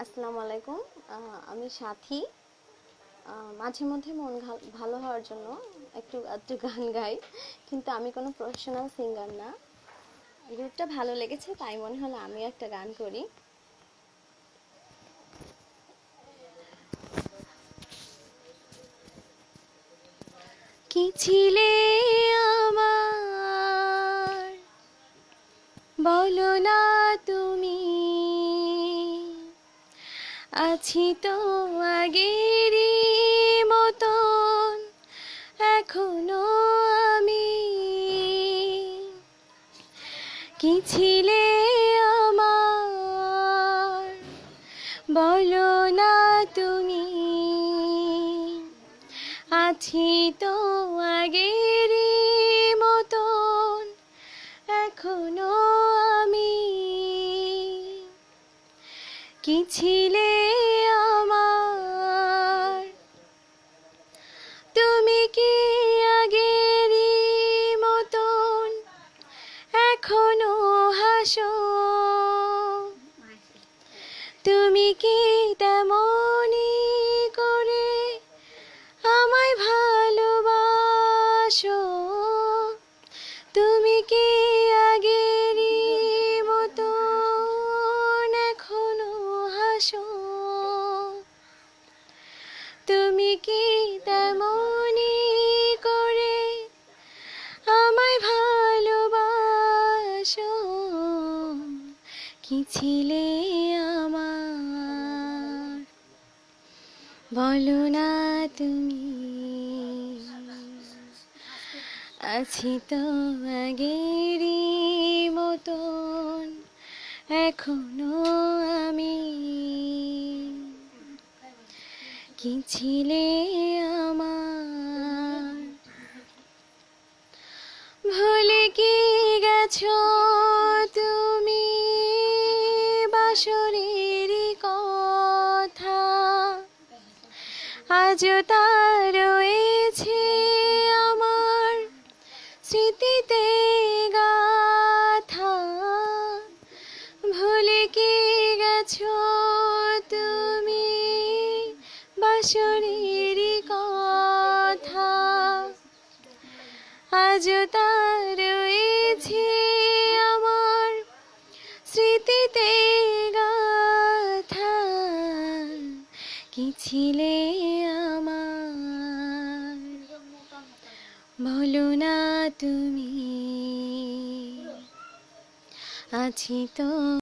আসসালামু আলাইকুম। আমি সাথী। মাঝে মধ্যে মন ভালো হওয়ার জন্য একটু একটু গান গাই, কিন্তু আমি কোনো প্রফেশনাল সিঙ্গার না। গ্রুপটা ভালো লেগেছে তাই মনে হলো আমি একটা গান করি। কি ছিলে আমার, বলো না তুমি, আছি তো আগেরই মতন এখনো আমি। কি ছিলে আমার, বলো না তুমি, আছি তো আগেরই মতন এখনো আমি। কি ছিলে আমার, তুমি কি আগেরই মতন এখনো হাসো, তুমি কি তেমনি করে আমায় ভালোবাসো, তুমি কি আগেরই মতন এখনো হাসো, তুমি কি তেমনি করে আমায় ভালোবাসো। কি ছিলে আমার, বলো না তুমি, আছি তো আগেরই মতন এখনো আমি। কি ছিলে আমার, ভুলে কি গেছো তুমি বাসরেরই কথা, আজও তা রয়েছে আমার স্মৃতিতে গাথা। ভুলে কি গেছো তুমি বাসরেরই কথা, আজও তা রয়েছে আমার স্মৃতিতে গাথা। কি ছিলে আমার, বলো না তুমি, আছি তো।